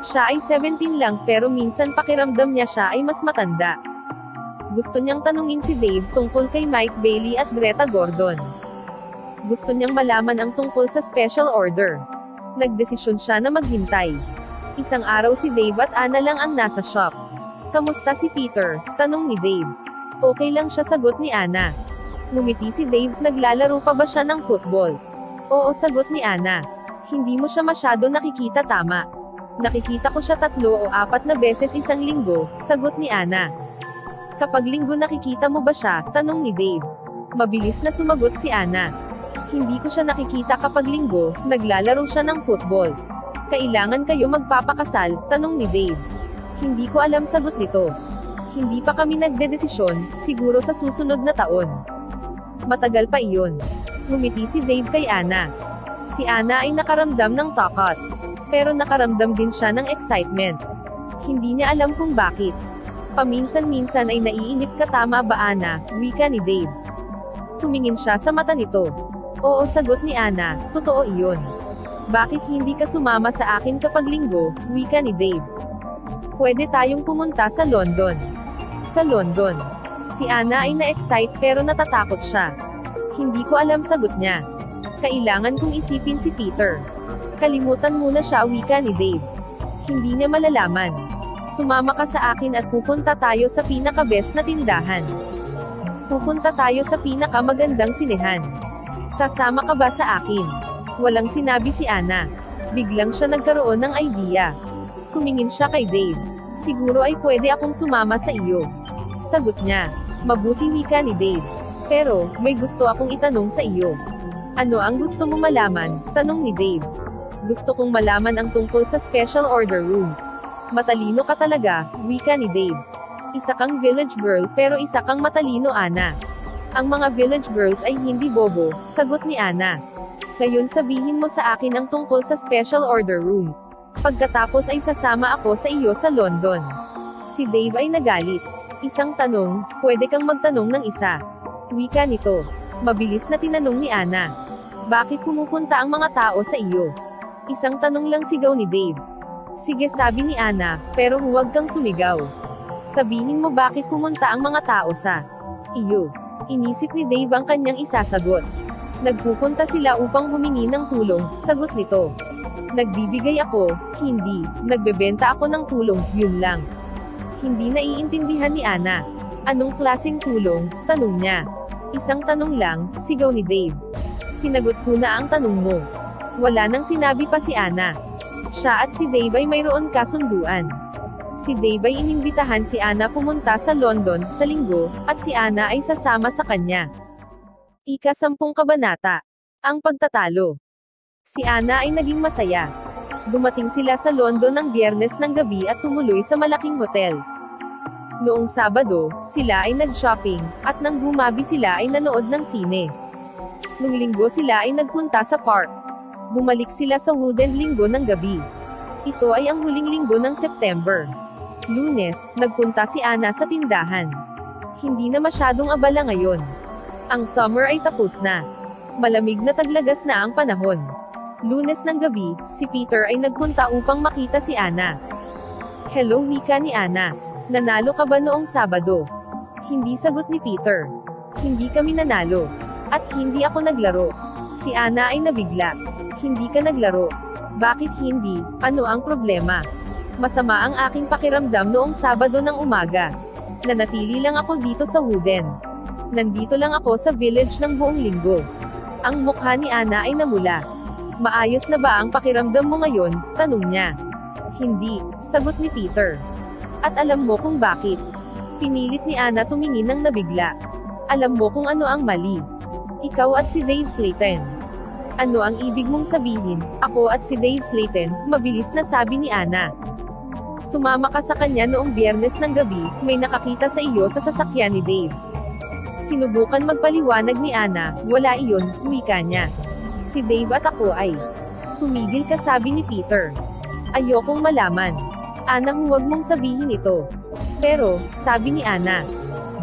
Siya ay 17 lang pero minsan pakiramdam niya siya ay mas matanda. Gusto niyang tanungin si Dave tungkol kay Mike Bailey at Greta Gordon. Gusto niyang malaman ang tungkol sa special order. Nagdesisyon siya na maghintay. Isang araw si Dave at Anna lang ang nasa shop. Kamusta si Peter? Tanong ni Dave. Okay lang siya, sagot ni Anna. Ngumiti si Dave, naglalaro pa ba siya ng football? Oo, sagot ni Anna. Hindi mo siya masyado nakikita, tama? Nakikita ko siya 3 o 4 na beses isang linggo, sagot ni Anna. Kapag linggo nakikita mo ba siya? Tanong ni Dave. Mabilis na sumagot si Anna. Hindi ko siya nakikita kapag linggo, naglalaro siya ng football. Kailangan kayo magpapakasal? Tanong ni Dave. Hindi ko alam, sagot nito. Hindi pa kami nagdedesisyon, siguro sa susunod na taon. Matagal pa iyon. Ngumiti si Dave kay Anna. Si Anna ay nakaramdam ng takot. Pero nakaramdam din siya ng excitement. Hindi niya alam kung bakit. Paminsan-minsan ay naiinip ka, tama ba Anna? Wika ni Dave. Tumingin siya sa mata nito. Oo, sagot ni Anna, totoo iyon. Bakit hindi ka sumama sa akin kapag linggo? Wika ni Dave. Pwede tayong pumunta sa London. Sa London. Si Anna ay na-excite pero natatakot siya. Hindi ko alam, sagot niya. Kailangan kong isipin si Peter. Kalimutan muna siya, wika ni Dave. Hindi niya malalaman. Sumama ka sa akin at pupunta tayo sa pinaka-best na tindahan. Pupunta tayo sa pinaka-magandang sinehan. Sasama ka ba sa akin? Walang sinabi si Anna. Biglang siya nagkaroon ng idea. Kumingin siya kay Dave. Siguro ay pwede akong sumama sa iyo. Sagot niya. Mabuti, wika ni Dave. Pero, may gusto akong itanong sa iyo. Ano ang gusto mo malaman? Tanong ni Dave. Gusto kong malaman ang tungkol sa special order room. Matalino ka talaga, wika ni Dave. Isa kang village girl pero isa kang matalino, Anna. Ang mga village girls ay hindi bobo, sagot ni Anna. Ngayon sabihin mo sa akin ang tungkol sa special order room. Pagkatapos ay sasama ako sa iyo sa London. Si Dave ay nagalit. Isang tanong, pwede kang magtanong ng isa. Wika nito. Mabilis na tinanong ni Anna. Bakit pumupunta ang mga tao sa iyo? Isang tanong lang, sigaw ni Dave. Sige, sabi ni Anna, pero huwag kang sumigaw. Sabihin mo bakit pumunta ang mga tao sa iyo. Inisip ni Dave ang kanyang isasagot. Nagpupunta sila upang humingi ng tulong, sagot nito. Nagbibigay ako, hindi. Nagbebenta ako ng tulong, yun lang. Hindi naiintindihan ni Anna. Anong klaseng tulong? Tanong niya. Isang tanong lang, sigaw ni Dave. Sinagot ko na ang tanong mo. Wala nang sinabi pa si Anna. Siya at si Dave ay mayroon kasunduan. Si Dave ay inimbitahan si Anna pumunta sa London sa linggo, at si Anna ay sasama sa kanya. Ika-10 kabanata. Ang pagtatalo. Si Anna ay naging masaya. Dumating sila sa London ng Biyernes ng gabi at tumuloy sa malaking hotel. Noong Sabado, sila ay nag-shopping, at nang gumabi sila ay nanood ng sine. Nung linggo sila ay nagpunta sa park. Bumalik sila sa Wooden linggo ng gabi. Ito ay ang huling linggo ng September. Lunes, nagpunta si Anna sa tindahan. Hindi na masyadong abala ngayon. Ang summer ay tapos na. Malamig na taglagas na ang panahon. Lunes ng gabi, si Peter ay nagpunta upang makita si Ana. Hello, wika ni Ana. Nanalo ka ba noong Sabado? Hindi sagot ni Peter. Hindi kami nanalo. At hindi ako naglaro. Si Ana ay nabigla. Hindi ka naglaro. Bakit hindi? Ano ang problema? Masama ang aking pakiramdam noong Sabado ng umaga. Nanatili lang ako dito sa Wooden. Nandito lang ako sa village ng buong linggo. Ang mukha ni Ana ay namula. Maayos na ba ang pakiramdam mo ngayon? Tanong niya. Hindi, sagot ni Peter. At alam mo kung bakit. Pinilit ni Ana tumingin ng nabigla. Alam mo kung ano ang mali. Ikaw at si Dave Slayton. Ano ang ibig mong sabihin? Ako at si Dave Slayton, mabilis na sabi ni Ana. Sumama ka sa kanya noong Biyernes ng gabi, may nakakita sa iyo sa sasakyan ni Dave. Sinubukan magpaliwanag ni Ana, wala iyon, wika niya. Si Dave at ako ay. Tumigil ka, sabi ni Peter. Ayokong malaman. Ana, huwag mong sabihin ito. Pero, sabi ni Ana.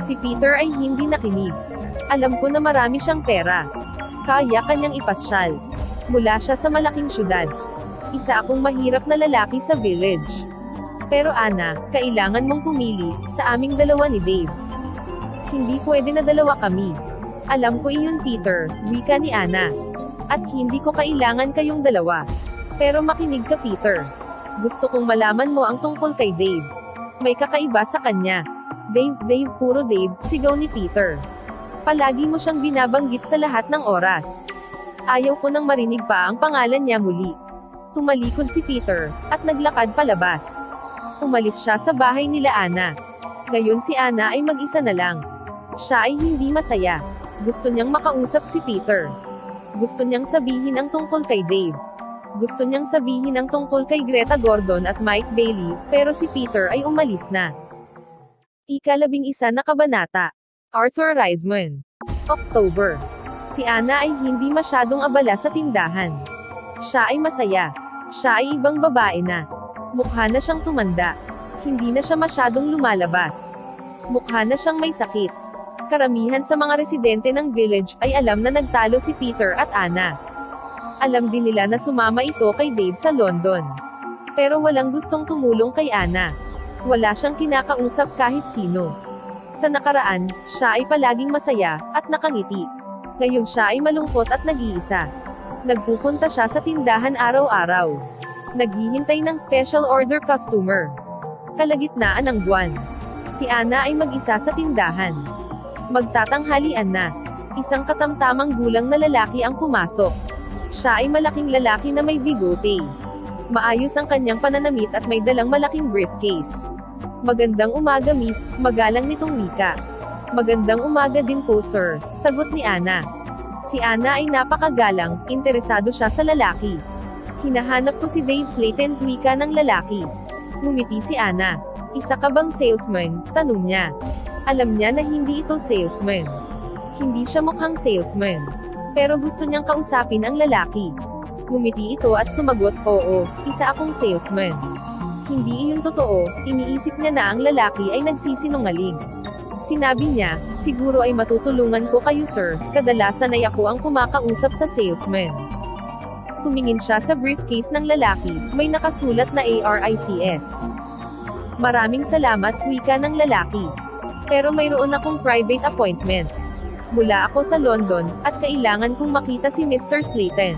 Si Peter ay hindi nakinig. Alam ko na marami siyang pera. Kaya kanyang ipasyal. Mula siya sa malaking syudad. Isa akong mahirap na lalaki sa village. Pero Ana, kailangan mong pumili, sa aming dalawa ni Dave. Hindi pwede na dalawa kami. Alam ko iyon, Peter, wika ni Ana. At hindi ko kailangan kayong dalawa. Pero makinig ka, Peter. Gusto kong malaman mo ang tungkol kay Dave. May kakaiba sa kanya. Dave, Dave, puro Dave, sigaw ni Peter. Palagi mo siyang binabanggit sa lahat ng oras. Ayaw ko nang marinig pa ang pangalan niya muli. Tumalikod si Peter, at naglakad palabas. Umalis siya sa bahay nila Ana. Ngayon si Ana ay mag-isa na lang. Siya ay hindi masaya. Gusto niyang makausap si Peter. Gusto niyang sabihin ang tungkol kay Dave. Gusto niyang sabihin ang tungkol kay Greta Gordon at Mike Bailey, pero si Peter ay umalis na. Ika-11 na kabanata. Arthur Reisman. October. Si Ana ay hindi masyadong abala sa tindahan. Siya ay masaya. Siya ay ibang babae na. Mukha na siyang tumanda. Hindi na siya masyadong lumalabas. Mukha na siyang may sakit. Karamihan sa mga residente ng village ay alam na nagtalo si Peter at Ana. Alam din nila na sumama ito kay Dave sa London. Pero walang gustong tumulong kay Ana. Wala siyang kinakausap kahit sino. Sa nakaraan, siya ay palaging masaya, at nakangiti. Ngayon siya ay malungkot at nag-iisa. Nagpupunta siya sa tindahan araw-araw. Naghihintay ng special order customer. Kalagitnaan ng buwan. Si Ana ay mag-isa sa tindahan. Magtatanghalian na. Isang katamtamang gulang na lalaki ang pumasok. Siya ay malaking lalaki na may bigote. Maayos ang kanyang pananamit at may dalang malaking briefcase. Magandang umaga, miss, magalang nitong wika. Magandang umaga din po, sir, sagot ni Ana. Si Ana ay napakagalang, interesado siya sa lalaki. Hinahanap ko si Dave Slayton, wika ng lalaki. Ngumiti si Ana. Isa ka bang salesman? Tanong niya. Alam niya na hindi ito salesman. Hindi siya mukhang salesman. Pero gusto niyang kausapin ang lalaki. Ngumiti ito at sumagot, oo, isa akong salesman. Hindi iyon totoo, iniisip niya na ang lalaki ay nagsisinungaling. Sinabi niya, siguro ay matutulungan ko kayo, sir, kadalasan ay ako ang kumakausap sa salesman. Tumingin siya sa briefcase ng lalaki, may nakasulat na ARICS. Maraming salamat, wika ng lalaki. Pero mayroon akong private appointment. Mula ako sa London, at kailangan kong makita si Mr. Slayton.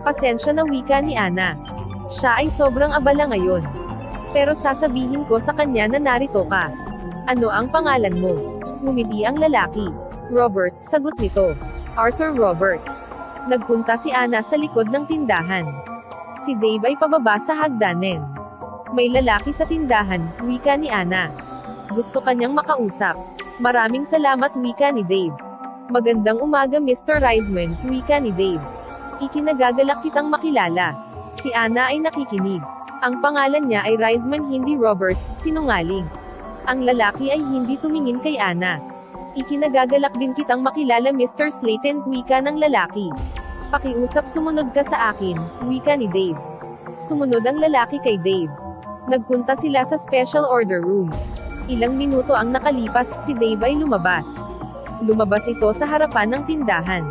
Pasensya na, wika ni Ana. Siya ay sobrang abala ngayon. Pero sasabihin ko sa kanya na narito ka. Ano ang pangalan mo? Ngumiti ang lalaki. Robert, sagot nito. Arthur Roberts. Nagpunta si Ana sa likod ng tindahan. Si Dave ay pababa sa hagdanen. May lalaki sa tindahan, wika ni Ana. Gusto kanyang makausap. Maraming salamat, wika ni Dave. Magandang umaga, Mr. Reisman, wika ni Dave. Ikinagagalak kitang makilala. Si Ana ay nakikinig. Ang pangalan niya ay Reisman, hindi Roberts, sinungaling. Ang lalaki ay hindi tumingin kay Ana. Ikinagagalak din kitang makilala, Mr. Slayton, wika ng lalaki. Pakiusap, sumunod ka sa akin, wika ni Dave. Sumunod ang lalaki kay Dave. Nagpunta sila sa special order room. Ilang minuto ang nakalipas, si Dave ay lumabas. Lumabas ito sa harapan ng tindahan.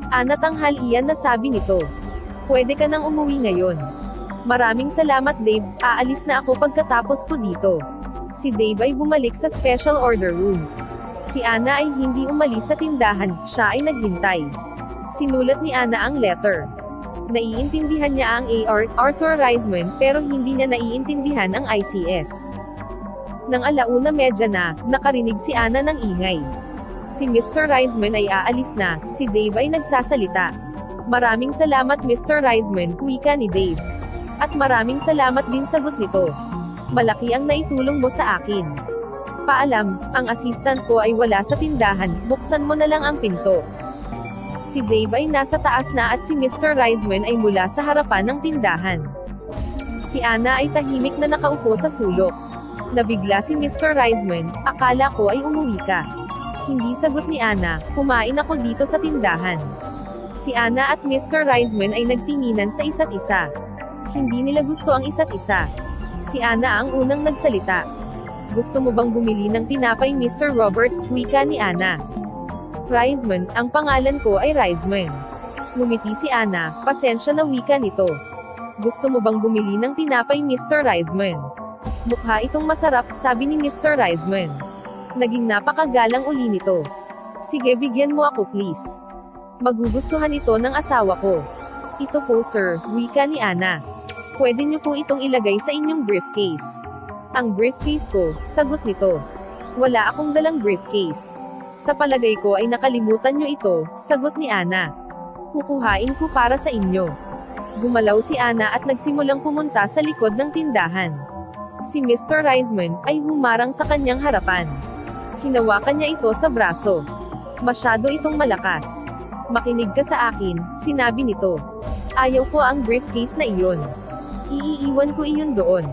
Ana, tanghalian na, sabi nito. Pwede ka nang umuwi ngayon. Maraming salamat Dave, aalis na ako pagkatapos ko dito. Si Dave ay bumalik sa special order room. Si Ana ay hindi umalis sa tindahan, siya ay naghintay. Sinulat ni Ana ang letter. Naiintindihan niya ang Arthur Reisman, pero hindi niya naiintindihan ang ICS. Nang 1:30 na, nakarinig si Ana ng ingay. Si Mr. Reisman ay aalis na, si Dave ay nagsasalita. Maraming salamat Mr. Reisman, wika ni Dave. At maraming salamat din, sagot nito. Malaki ang naitulong mo sa akin. Paalam, ang assistant ko ay wala sa tindahan, buksan mo na lang ang pinto. Si Dave ay nasa taas na at si Mr. Reisman ay mula sa harapan ng tindahan. Si Ana ay tahimik na nakaupo sa sulok. Nabigla si Mr. Reisman, akala ko ay umuwi ka. Hindi, sagot ni Ana, kumain ako dito sa tindahan. Si Ana at Mr. Reisman ay nagtinginan sa isa't isa. Hindi nila gusto ang isa't isa. Si Ana ang unang nagsalita. Gusto mo bang bumili ng tinapay Mr. Roberts, wika ni Ana. Reisman, ang pangalan ko ay Reisman. Ngumiti si Ana, pasensya na, wika nito. Gusto mo bang bumili ng tinapay Mr. Reisman? Mukha itong masarap, sabi ni Mr. Reisman. Naging napakagalang uli nito. Sige, bigyan mo ako please. Magugustuhan ito ng asawa ko. Ito po sir, wika ni Ana. Pwede niyo po itong ilagay sa inyong briefcase. Ang briefcase ko, sagot nito. Wala akong dalang briefcase. Sa palagay ko ay nakalimutan nyo ito, sagot ni Ana. Kukuhain ko para sa inyo. Gumalaw si Ana at nagsimulang pumunta sa likod ng tindahan. Si Mr. Reisman ay humarang sa kanyang harapan. Hinawakan niya ito sa braso. Masyado itong malakas. Makinig ka sa akin, sinabi nito. Ayaw ko ang briefcase na iyon. Iiiwan ko iyon doon.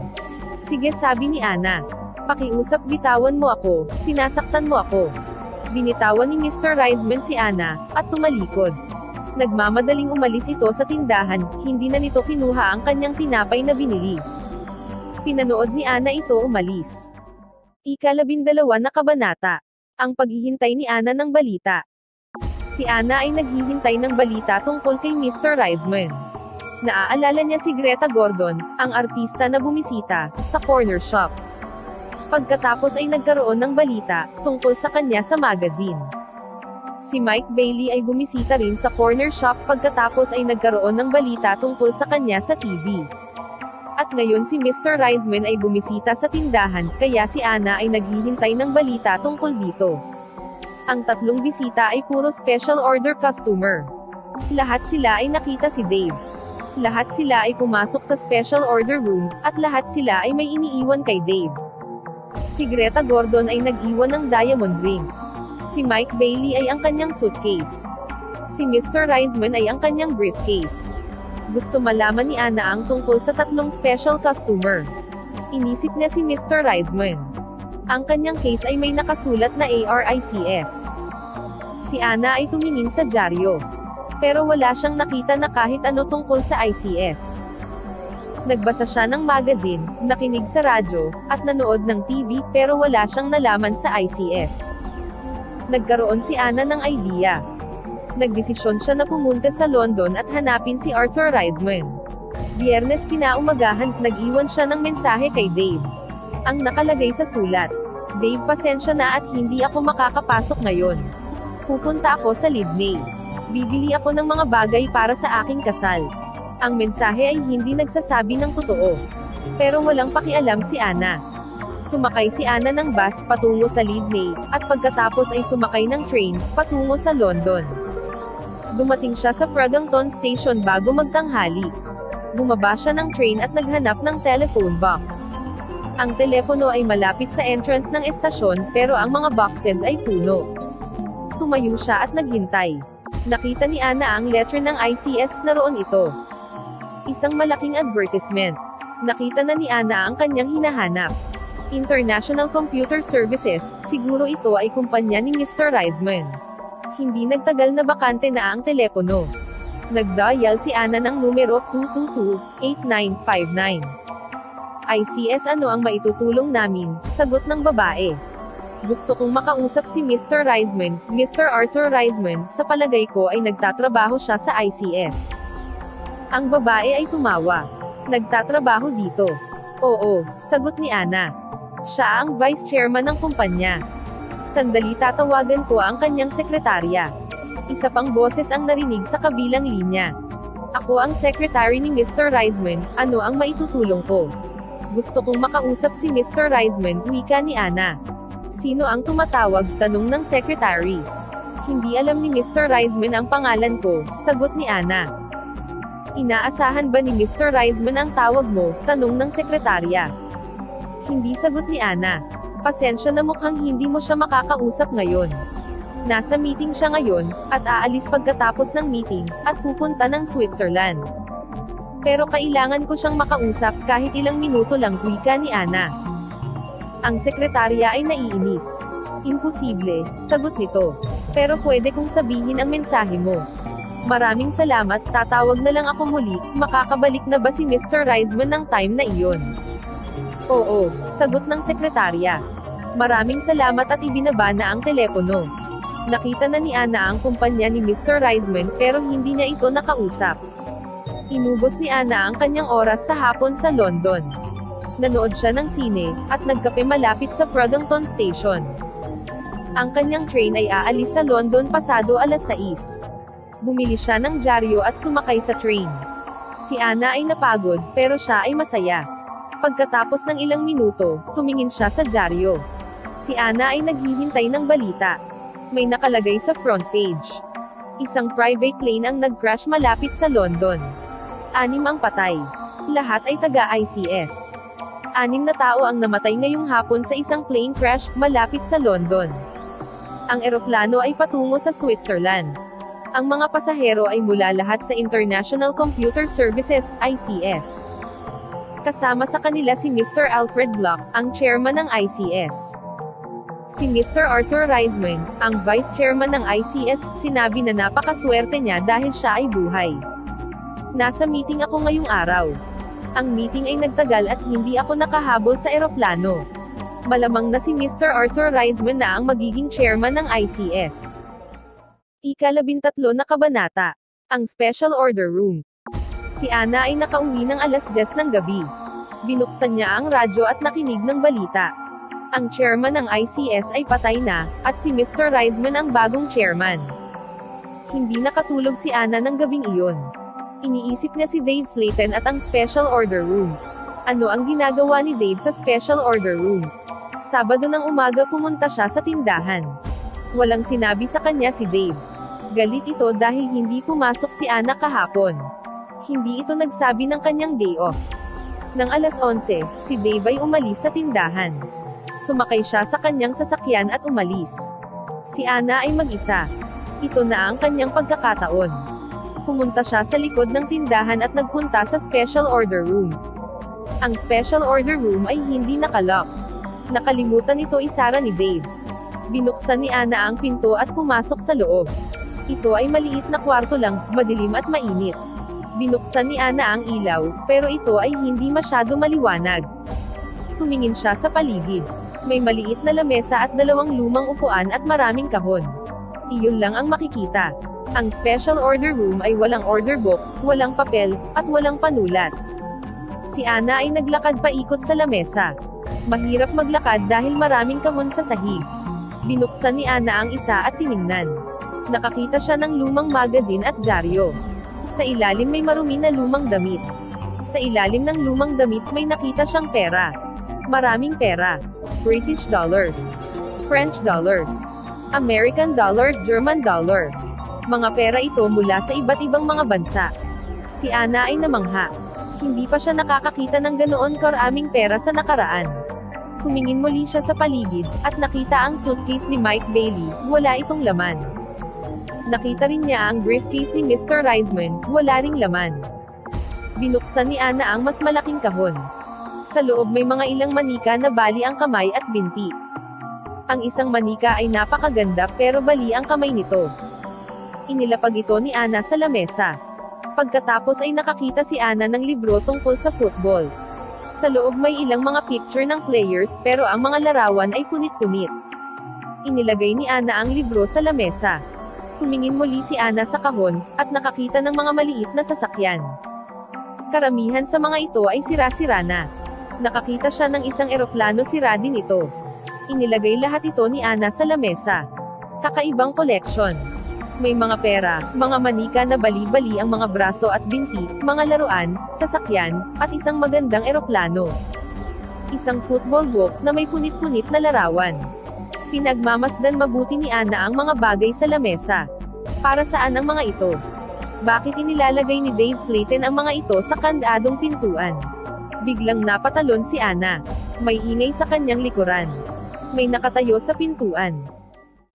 Sige, sabi ni Ana. Pakiusap, bitawan mo ako, sinasaktan mo ako. Binitawan ni Mr. Reisman si Ana, at tumalikod. Nagmamadaling umalis ito sa tindahan, hindi na nito kinuha ang kanyang tinapay na binili. Pinanood ni Ana ito umalis. Ika-12 na kabanata. Ang paghihintay ni Ana ng balita. Si Ana ay naghihintay ng balita tungkol kay Mr. Reisman. Naaalala niya si Greta Gordon, ang artista na bumisita sa corner shop. Pagkatapos ay nagkaroon ng balita tungkol sa kanya sa magazine. Si Mike Bailey ay bumisita rin sa corner shop pagkatapos ay nagkaroon ng balita tungkol sa kanya sa TV. At ngayon si Mr. Reisman ay bumisita sa tindahan, kaya si Ana ay naghihintay ng balita tungkol dito. Ang tatlong bisita ay puro special order customer. Lahat sila ay nakita si Dave. Lahat sila ay pumasok sa special order room, at lahat sila ay may iniiwan kay Dave. Si Greta Gordon ay nag-iwan ng diamond ring. Si Mike Bailey ay ang kanyang suitcase. Si Mr. Reisman ay ang kanyang briefcase. Gusto malaman ni Ana ang tungkol sa tatlong special customer. Inisip niya si Mr. Reisman. Ang kanyang case ay may nakasulat na ARICS. Si Ana ay tumingin sa dyaryo. Pero wala siyang nakita na kahit ano tungkol sa ICS. Nagbasa siya ng magazine, nakinig sa radyo, at nanood ng TV, pero wala siyang nalaman sa ICS. Nagkaroon si Ana ng idea. Nagdesisyon siya na pumunta sa London at hanapin si Arthur Reisman. Biyernes kinaumagahan, nag-iwan siya ng mensahe kay Dave. Ang nakalagay sa sulat, Dave, pasensya na at hindi ako makakapasok ngayon. Pupunta ako sa Sydney. Bibili ako ng mga bagay para sa aking kasal. Ang mensahe ay hindi nagsasabi ng totoo. Pero walang pakialam si Ana. Sumakay si Ana ng bus patungo sa Sydney, at pagkatapos ay sumakay ng train patungo sa London. Dumating siya sa Pradington Station bago magtanghali. Bumaba siya ng train at naghanap ng telephone box. Ang telepono ay malapit sa entrance ng estasyon, pero ang mga boxes ay puno. Tumayo siya at naghintay. Nakita ni Ana ang letter ng ICS, naroon ito. Isang malaking advertisement. Nakita na ni Ana ang kanyang hinahanap. International Computer Services, siguro ito ay kumpanya ni Mr. Reisman. Hindi nagtagal na bakante na ang telepono. Nagdial si Ana ng numero 222-8959. ICS, ano ang maitutulong namin? Sagot ng babae. Gusto kong makausap si Mr. Reisman, Mr. Arthur Reisman, sa palagay ko ay nagtatrabaho siya sa ICS. Ang babae ay tumawa. Nagtatrabaho dito. Oo, sagot ni Ana. Siya ang vice chairman ng kumpanya. Sandali, tatawagan ko ang kanyang sekretarya. Isa pang boses ang narinig sa kabilang linya. Ako ang secretary ni Mr. Reisman, ano ang maitutulong ko? Gusto kong makausap si Mr. Reisman, wika ni Ana. Sino ang tumatawag? Tanong ng secretary. Hindi alam ni Mr. Reisman ang pangalan ko, sagot ni Ana. Inaasahan ba ni Mr. Reisman ang tawag mo? Tanong ng sekretarya. Hindi, sagot ni Ana. Pasensya na, mukhang hindi mo siya makakausap ngayon. Nasa meeting siya ngayon, at aalis pagkatapos ng meeting, at pupunta ng Switzerland. Pero kailangan ko siyang makausap kahit ilang minuto lang, wika ni Ana. Ang sekretarya ay naiinis. Imposible, sagot nito. Pero pwede kong sabihin ang mensahe mo. Maraming salamat, tatawag na lang ako muli, makakabalik na ba si Mr. Reisman ng time na iyon? Oo, sagot ng sekretarya. Maraming salamat, at ibinaba na ang telepono. Nakita na ni Ana ang kumpanya ni Mr. Reisman pero hindi niya ito nakausap. Inubos ni Ana ang kanyang oras sa hapon sa London. Nanood siya ng sine, at nagkape malapit sa Paddington Station. Ang kanyang train ay aalis sa London pasado alas 6. Bumili siya ng dyaryo at sumakay sa train. Si Ana ay napagod, pero siya ay masaya. Pagkatapos ng ilang minuto, tumingin siya sa dyaryo. Si Ana ay naghihintay ng balita. May nakalagay sa front page. Isang private plane ang nag-crash malapit sa London. 6 ang patay. Lahat ay taga-ICS. 6 na tao ang namatay ngayong hapon sa isang plane crash malapit sa London. Ang eroplano ay patungo sa Switzerland. Ang mga pasahero ay mula lahat sa International Computer Services, ICS. Kasama sa kanila si Mr. Alfred Block, ang chairman ng ICS. Si Mr. Arthur Reisman, ang vice chairman ng ICS, sinabi na napakaswerte niya dahil siya ay buhay. Nasa meeting ako ngayong araw. Ang meeting ay nagtagal at hindi ako nakahabol sa eroplano. Malamang na si Mr. Arthur Reisman na ang magiging chairman ng ICS. Ika-13 na kabanata. Ang Special Order Room. Si Ana ay nakauwi ng alas 10 ng gabi. Binuksan niya ang radyo at nakinig ng balita. Ang chairman ng ICS ay patay na, at si Mr. Reisman ang bagong chairman. Hindi nakatulog si Ana ng gabing iyon. Iniisip niya si Dave Slayton at ang Special Order Room. Ano ang ginagawa ni Dave sa Special Order Room? Sabado ng umaga pumunta siya sa tindahan. Walang sinabi sa kanya si Dave. Galit ito dahil hindi pumasok si Ana kahapon. Hindi ito nagsabi ng kanyang day off. Nang alas 11, si Dave ay umalis sa tindahan. Sumakay siya sa kanyang sasakyan at umalis. Si Ana ay mag-isa. Ito na ang kanyang pagkakataon. Pumunta siya sa likod ng tindahan at nagpunta sa Special Order Room. Ang Special Order Room ay hindi nakalock. Nakalimutan ito isara ni Dave. Binuksan ni Ana ang pinto at pumasok sa loob. Ito ay maliit na kwarto lang, madilim at mainit. Binuksan ni Ana ang ilaw, pero ito ay hindi masyado maliwanag. Tumingin siya sa paligid. May maliit na lamesa at 2 lumang upuan at maraming kahon. Iyon lang ang makikita. Ang Special Order Room ay walang order books, walang papel, at walang panulat. Si Ana ay naglakad paikot sa lamesa. Mahirap maglakad dahil maraming kahon sa sahig. Binuksan ni Ana ang isa at tiningnan. Nakakita siya ng lumang magazine at dyaryo. Sa ilalim may marumi na lumang damit. Sa ilalim ng lumang damit may nakita siyang pera. Maraming pera. British dollars. French dollars. American dollar, German dollar. Mga pera ito mula sa iba't ibang mga bansa. Si Ana ay namangha. Hindi pa siya nakakakita ng ganoon karaming pera sa nakaraan. Tumingin muli siya sa paligid, at nakita ang suitcase ni Mike Bailey, wala itong laman. Nakita rin niya ang briefcase ni Mr. Reisman, wala ring laman. Binuksan ni Ana ang mas malaking kahon. Sa loob may mga ilang manika na bali ang kamay at binti. Ang isang manika ay napakaganda pero bali ang kamay nito. Inilapag ito ni Ana sa lamesa. Pagkatapos ay nakakita si Ana ng libro tungkol sa football. Sa loob may ilang mga picture ng players, pero ang mga larawan ay punit-punit. Inilagay ni Ana ang libro sa lamesa. Tumingin muli si Ana sa kahon, at nakakita ng mga maliit na sasakyan. Karamihan sa mga ito ay sira-sira na. Nakakita siya ng isang eroplano, sira din ito. Inilagay lahat ito ni Ana sa lamesa. Kakaibang koleksyon. May mga pera, mga manika na bali-bali ang mga braso at binti, mga laruan, sasakyan, at isang magandang eroplano. Isang football book na may punit-punit na larawan. Pinagmamasdan mabuti ni Ana ang mga bagay sa lamesa. Para saan ang mga ito? Bakit inilalagay ni Dave Slayton ang mga ito sa kandadong pintuan? Biglang napatalon si Ana. May ingay sa kanyang likuran. May nakatayo sa pintuan.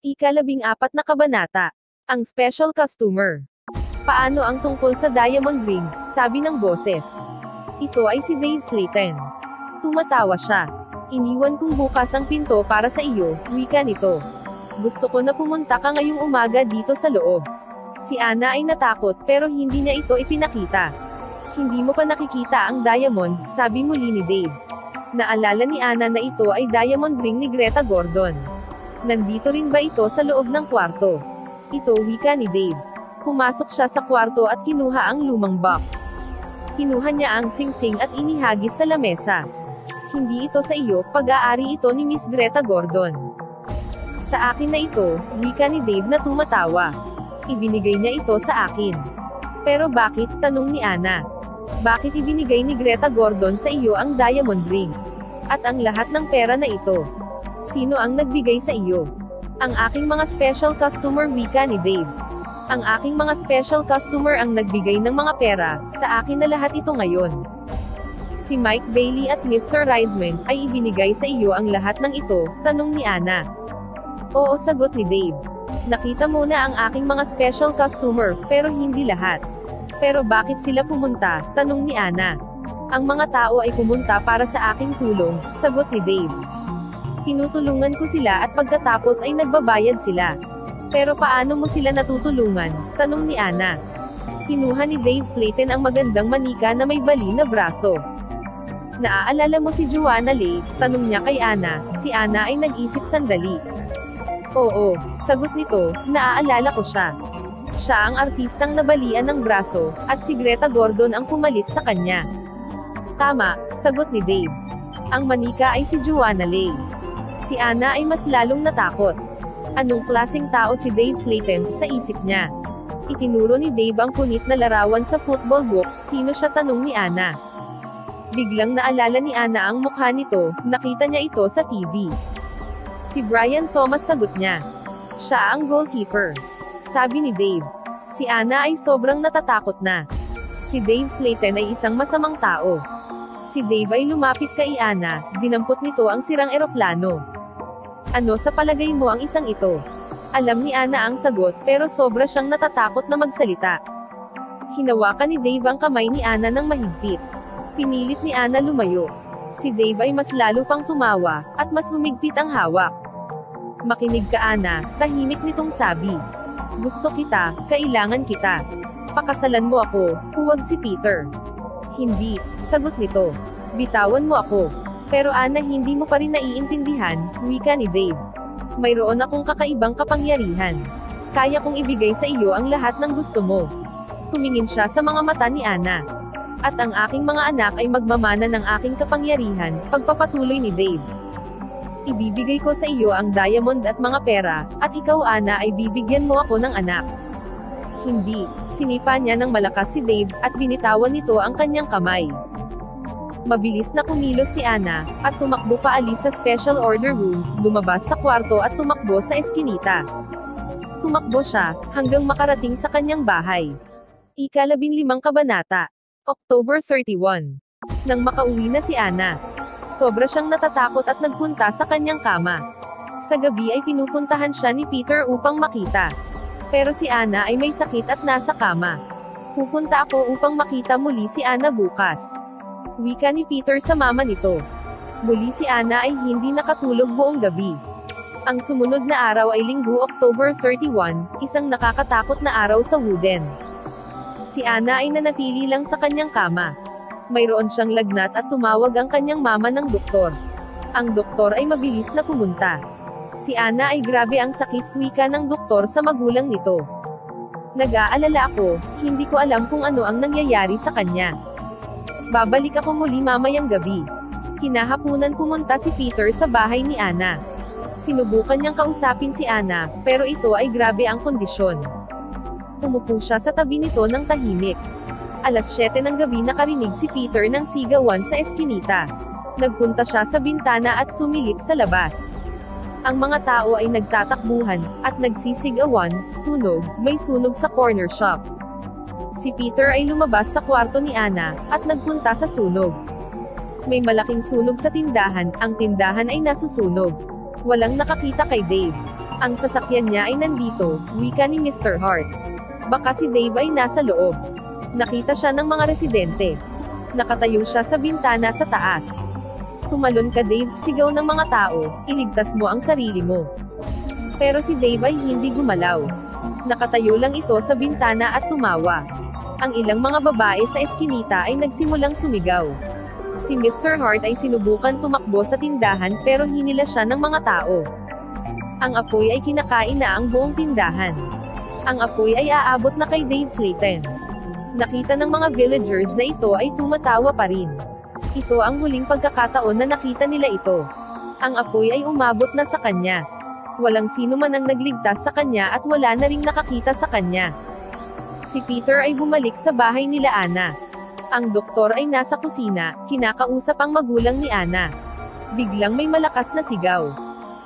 Ika-14 na kabanata. Ang special customer. Paano ang tungkol sa diamond ring, sabi ng boses. Ito ay si Dave Slayton. Tumatawa siya. Iniwan kong bukas ang pinto para sa iyo, wika nito. Gusto ko na pumunta ka ngayong umaga dito sa loob. Si Ana ay natakot pero hindi niya ito ipinakita. Hindi mo pa nakikita ang diamond, sabi muli ni Dave. Naalala ni Ana na ito ay diamond ring ni Greta Gordon. Nandito rin ba ito sa loob ng kwarto? Ito, wika ni Dave. Pumasok siya sa kwarto at kinuha ang lumang box. Kinuha niya ang singsing at inihagis sa lamesa. Hindi ito sa iyo, pag-aari ito ni Miss Greta Gordon. Sa akin na ito, wika ni Dave na tumatawa. Ibinigay niya ito sa akin. Pero bakit, tanong ni Ana. Bakit ibinigay ni Greta Gordon sa iyo ang diamond ring? At ang lahat ng pera na ito? Sino ang nagbigay sa iyo? Ang aking mga special customer, wika ni Dave. Ang aking mga special customer ang nagbigay ng mga pera, sa akin na lahat ito ngayon. Si Mike Bailey at Mr. Reisman, ay ibinigay sa iyo ang lahat ng ito, tanong ni Ana. Oo, sagot ni Dave. Nakita mo na ang aking mga special customer, pero hindi lahat. Pero bakit sila pumunta, tanong ni Ana. Ang mga tao ay pumunta para sa aking tulong, sagot ni Dave. Tinutulungan ko sila at pagkatapos ay nagbabayad sila. Pero paano mo sila natutulungan? Tanong ni Ana. Kinuha ni Dave Slayton ang magandang manika na may bali na braso. Naaalala mo si Joanna Leigh? Tanong niya kay Ana. Si Ana ay nag-isip sandali. Oo, sagot nito, naaalala ko siya. Siya ang artistang nabalian ng braso, at si Greta Gordon ang pumalit sa kanya. Tama, sagot ni Dave. Ang manika ay si Joanna Leigh. Si Ana ay mas lalong natakot. Anong klaseng tao si Dave Slayton, sa isip niya? Itinuro ni Dave ang punit na larawan sa football book, sino siya, tanong ni Ana. Biglang naalala ni Ana ang mukha nito, nakita niya ito sa TV. Si Brian Thomas, sagot niya. Siya ang goalkeeper. Sabi ni Dave. Si Ana ay sobrang natatakot na. Si Dave Slayton ay isang masamang tao. Si Dave ay lumapit kay Ana, dinampot nito ang sirang eroplano. Ano sa palagay mo ang isang ito? Alam ni Ana ang sagot, pero sobra siyang natatakot na magsalita. Hinawakan ni Dave ang kamay ni Ana ng mahigpit. Pinilit ni Ana lumayo. Si Dave ay mas lalo pang tumawa, at mas humigpit ang hawak. Makinig ka, Ana, tahimik nitong sabi. Gusto kita, kailangan kita. Pakasalan mo ako, huwag si Peter. Hindi, sagot nito. Bitawan mo ako. Pero Ana, hindi mo pa rin naiintindihan, wika ni Dave. Mayroon akong kakaibang kapangyarihan. Kaya kong ibigay sa iyo ang lahat ng gusto mo. Tumingin siya sa mga mata ni Ana. At ang aking mga anak ay magmamana ng aking kapangyarihan, pagpapatuloy ni Dave. Ibibigay ko sa iyo ang diamond at mga pera, at ikaw, Ana, ay bibigyan mo ako ng anak. Hindi, sinipa niya ng malakas si Dave, at binitawan nito ang kanyang kamay. Mabilis na kumilos si Ana, at tumakbo paalis sa special order room, lumabas sa kwarto at tumakbo sa eskinita. Tumakbo siya, hanggang makarating sa kanyang bahay. Ika-15 kabanata. October 31. Nang makauwi na si Ana, sobra siyang natatakot at nagpunta sa kanyang kama. Sa gabi ay pinupuntahan siya ni Peter upang makita. Pero si Ana ay may sakit at nasa kama. Pupunta ako upang makita muli si Ana bukas. Wika ni Peter sa mama nito. Muli si Ana ay hindi nakatulog buong gabi. Ang sumunod na araw ay Linggo, October 31, isang nakakatakot na araw sa Wooden. Si Ana ay nanatili lang sa kanyang kama. Mayroon siyang lagnat at tumawag ang kanyang mama ng doktor. Ang doktor ay mabilis na pumunta. Si Ana ay grabe ang sakit, wika ng doktor sa magulang nito. Nag-aalala ako, hindi ko alam kung ano ang nangyayari sa kanya. Babalik ako muli mamayang gabi. Kinahapunan pumunta si Peter sa bahay ni Ana. Sinubukan niyang kausapin si Ana, pero ito ay grabe ang kondisyon. Umupo siya sa tabi nito ng tahimik. Alas 7 ng gabi nakarinig si Peter ng sigawan sa eskinita. Nagpunta siya sa bintana at sumilip sa labas. Ang mga tao ay nagtatakbuhan, at nagsisigawan, sunog, may sunog sa corner shop. Si Peter ay lumabas sa kwarto ni Ana, at nagpunta sa sunog. May malaking sunog sa tindahan, ang tindahan ay nasusunog. Walang nakakita kay Dave. Ang sasakyan niya ay nandito, wika ni Mr. Hart. Baka si Dave ay nasa loob. Nakita siya ng mga residente. Nakatayo siya sa bintana sa taas. Tumalon ka Dave, sigaw ng mga tao, iligtas mo ang sarili mo. Pero si Dave ay hindi gumalaw. Nakatayo lang ito sa bintana at tumawa. Ang ilang mga babae sa eskinita ay nagsimulang sumigaw. Si Mr. Hart ay sinubukan tumakbo sa tindahan pero hinila siya ng mga tao. Ang apoy ay kinakain na ang buong tindahan. Ang apoy ay aabot na kay Dave Slayton. Nakita ng mga villagers na ito ay tumatawa pa rin. Ito ang huling pagkakataon na nakita nila ito. Ang apoy ay umabot na sa kanya. Walang sino man ang nagligtas sa kanya at wala na ring nakakita sa kanya. Si Peter ay bumalik sa bahay nila Ana. Ang doktor ay nasa kusina, kinakausap ang magulang ni Ana. Biglang may malakas na sigaw.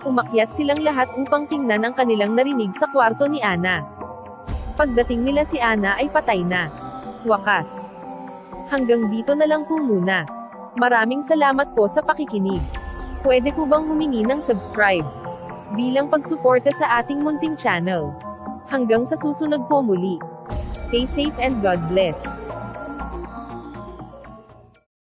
Umakyat silang lahat upang tingnan ang kanilang narinig sa kwarto ni Ana. Pagdating nila si Ana ay patay na. Wakas. Hanggang dito na lang po muna. Maraming salamat po sa pakikinig. Pwede po bang humingi ng subscribe? Bilang pagsuporta sa ating munting channel. Hanggang sa susunod po muli. Stay safe and God bless.